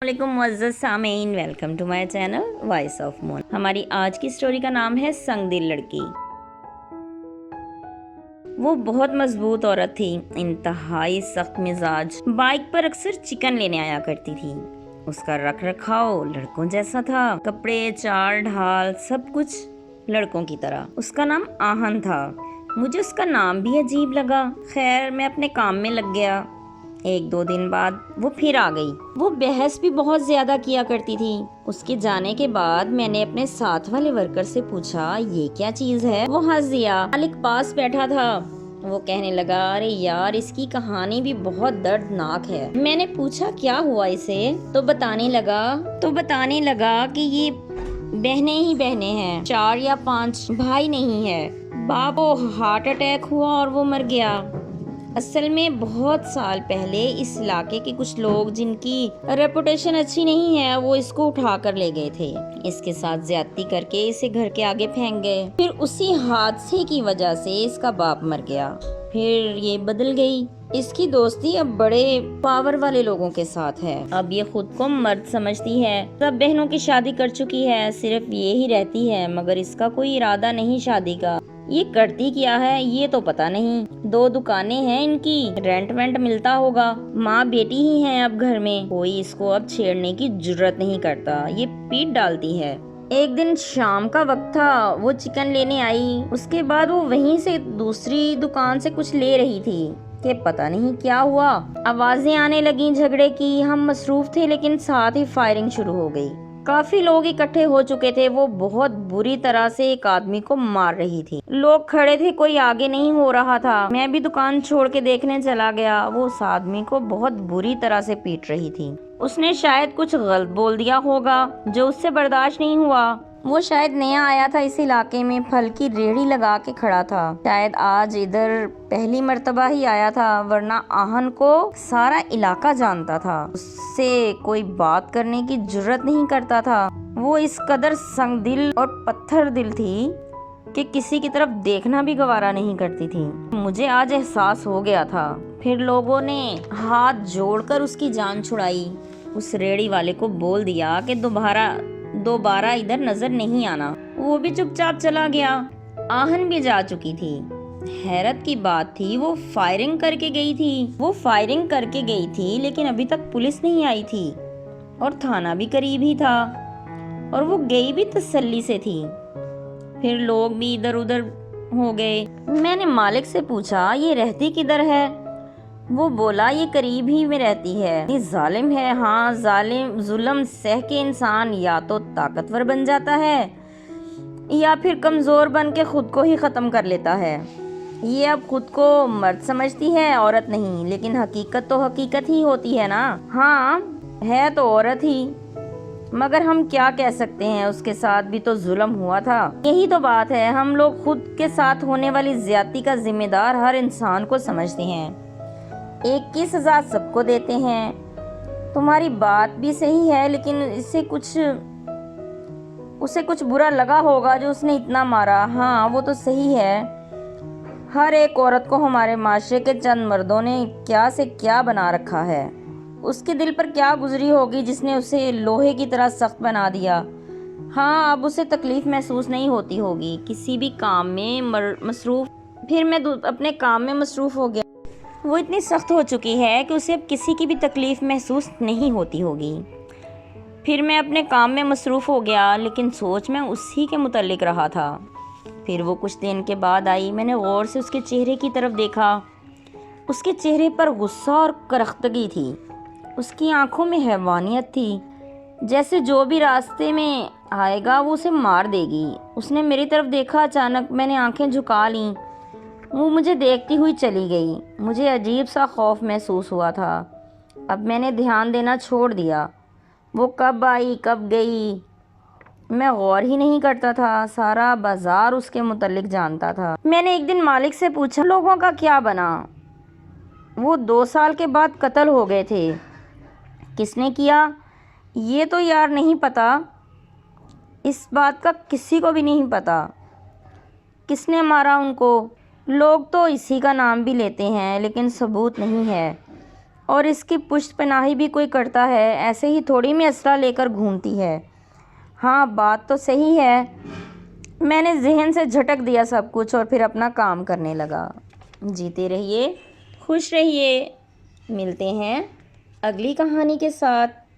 علیکم معزز سامعین، welcome to my channel voice of moon. ہماری آج کی سٹوری کا نام ہے سنگ دل لڑکی۔ وہ بہت مضبوط عورت تھی، انتہائی سخت مزاج، بائک پر اکثر چکن لینے آیا کرتی تھی۔ اس کا رکھ رکھاؤ لڑکوں جیسا تھا، کپڑے چال ڈھال سب کچھ لڑکوں کی طرح۔ اس کا نام آہن تھا۔ مجھے اس کا نام بھی عجیب لگا۔ خیر میں اپنے کام میں لگ گیا۔ ایک دو دن بعد وہ پھر آ گئی۔ وہ بحث بھی بہت زیادہ کیا کرتی تھی۔ اس کے جانے کے بعد میں نے اپنے ساتھ والے ورکر سے پوچھا یہ کیا چیز ہے؟ وہ ہنس دیا۔ مالک پاس بیٹھا تھا۔ وہ کہنے لگا ارے یار اس کی کہانی بھی بہت دردناک ہے۔ میں نے پوچھا کیا ہوا اسے؟ تو بتانے لگا کہ یہ بہنیں ہی بہنیں ہیں، 4 یا 5 بھائی نہیں ہے۔ باپ کو ہارٹ اٹیک ہوا اور وہ مر گیا۔ اصل میں بہت سال پہلے اس علاقے کے کچھ لوگ جن کی ریپوٹیشن اچھی نہیں ہے وہ اس کو اٹھا کر لے گئے تھے۔ اس کے ساتھ زیادتی کر کے اسے گھر کے آگے پھینک گئے۔ پھر اسی حادثے کی وجہ سے اس کا باپ مر گیا۔ پھر یہ بدل گئی۔ اس کی دوستی اب بڑے پاور والے لوگوں کے ساتھ ہے۔ اب یہ خود کو مرد سمجھتی ہے۔ سب بہنوں کی شادی کر چکی ہے، صرف یہ ہی رہتی ہے، مگر اس کا کوئی ارادہ نہیں شادی کا۔ یہ کرتی کیا ہے یہ تو پتہ نہیں۔ 2 دکانیں ہیں ان کی، رینٹ وینٹ ملتا ہوگا۔ ماں بیٹی ہی ہیں اب گھر میں، کوئی اس کو اب چھیڑنے کی جرت نہیں کرتا، یہ پیٹ ڈالتی ہے۔ ایک دن شام کا وقت تھا، وہ چکن لینے آئی۔ اس کے بعد وہ وہیں سے دوسری دکان سے کچھ لے رہی تھی کہ پتہ نہیں کیا ہوا۔ آوازیں آنے لگیں جھگڑے کی۔ ہم مصروف تھے لیکن ساتھ ہی فائرنگ شروع ہو گئی۔ کافی لوگ اکٹھے ہو چکے تھے۔ وہ بہت بری طرح سے ایک آدمی کو مار رہی تھی۔ لوگ کھڑے تھے، کوئی آگے نہیں ہو رہا تھا۔ میں بھی دکان چھوڑ کے دیکھنے چلا گیا۔ وہ اس آدمی کو بہت بری طرح سے پیٹ رہی تھی۔ اس نے شاید کچھ غلط بول دیا ہوگا جو اس سے برداشت نہیں ہوا۔ وہ شاید نیا آیا تھا اس علاقے میں، پھل کی ریہڑی لگا کے کھڑا تھا۔ شاید آج ادھر پہلی مرتبہ ہی آیا تھا، ورنہ آہن کو سارا علاقہ جانتا تھا۔ اس سے کوئی بات کرنے کی جرت نہیں کرتا تھا۔ وہ اس قدر سنگ دل اور پتھر دل تھی کہ کسی کی طرف دیکھنا بھی گوارا نہیں کرتی تھی۔ مجھے آج احساس ہو گیا تھا۔ پھر لوگوں نے ہاتھ جوڑ کر اس کی جان چھڑائی۔ اس ریہڑی والے کو بول دیا کہ دوبارہ ادھر نظر نہیں آنا۔ وہ بھی چپ چاپ چلا گیا۔ آہن بھی جا چکی تھی۔ حیرت کی بات تھی وہ فائرنگ کر کے گئی تھی لیکن ابھی تک پولیس نہیں آئی تھی اور تھانہ بھی قریب ہی تھا، اور وہ گئی بھی تسلی سے تھی۔ پھر لوگ بھی ادھر ادھر ہو گئے۔ میں نے مالک سے پوچھا یہ رہتی کدھر ہے؟ وہ بولا یہ قریب ہی میں رہتی ہے۔ یہ ظالم ہے۔ ہاں ظلم سہ کے انسان یا تو طاقتور بن جاتا ہے یا پھر کمزور بن کے خود کو ہی ختم کر لیتا ہے۔ یہ اب خود کو مرد سمجھتی ہے، عورت نہیں، لیکن حقیقت تو حقیقت ہی ہوتی ہے نا۔ ہاں ہے تو عورت ہی، مگر ہم کیا کہہ سکتے ہیں، اس کے ساتھ بھی تو ظلم ہوا تھا۔ یہی تو بات ہے، ہم لوگ خود کے ساتھ ہونے والی زیادتی کا ذمہ دار ہر انسان کو سمجھتے ہیں، ایک کی سزا سب کو دیتے ہیں۔ تمہاری بات بھی صحیح ہے، لیکن اسے کچھ برا لگا ہوگا جو اس نے اتنا مارا۔ ہاں وہ تو صحیح ہے، ہر ایک عورت کو ہمارے معاشرے کے چند مردوں نے کیا سے کیا بنا رکھا ہے۔ اس کے دل پر کیا گزری ہوگی جس نے اسے لوہے کی طرح سخت بنا دیا۔ ہاں اب اسے تکلیف محسوس نہیں ہوتی ہوگی کسی بھی کام میں مصروف۔ پھر میں اپنے کام میں مصروف ہو گیا۔ وہ اتنی سخت ہو چکی ہے کہ اسے اب کسی کی بھی تکلیف محسوس نہیں ہوتی ہوگی۔ پھر میں اپنے کام میں مصروف ہو گیا، لیکن سوچ میں اسی کے متعلق رہا تھا۔ پھر وہ کچھ دن کے بعد آئی۔ میں نے غور سے اس کے چہرے کی طرف دیکھا۔ اس کے چہرے پر غصہ اور کرختگی تھی۔ اس کی آنکھوں میں حیوانیت تھی، جیسے جو بھی راستے میں آئے گا وہ اسے مار دے گی۔ اس نے میری طرف دیکھا۔ اچانک میں نے آنکھیں جھکا لیں۔ وہ مجھے دیکھتی ہوئی چلی گئی۔ مجھے عجیب سا خوف محسوس ہوا تھا۔ اب میں نے دھیان دینا چھوڑ دیا۔ وہ کب آئی کب گئی میں غور ہی نہیں کرتا تھا۔ سارا بازار اس کے متعلق جانتا تھا۔ میں نے ایک دن مالک سے پوچھا لوگوں کا کیا بنا؟ وہ 2 سال کے بعد قتل ہو گئے تھے۔ کس نے کیا یہ تو یار نہیں پتا، اس بات کا کسی کو بھی نہیں پتا کس نے مارا ان کو۔ لوگ تو اسی کا نام بھی لیتے ہیں لیکن ثبوت نہیں ہے، اور اس کی پشت پناہی بھی کوئی کرتا ہے، ایسے ہی تھوڑی میں اسلحہ لے کر گھومتی ہے۔ ہاں بات تو صحیح ہے۔ میں نے ذہن سے جھٹک دیا سب کچھ اور پھر اپنا کام کرنے لگا۔ جیتے رہیے، خوش رہیے۔ ملتے ہیں اگلی کہانی کے ساتھ۔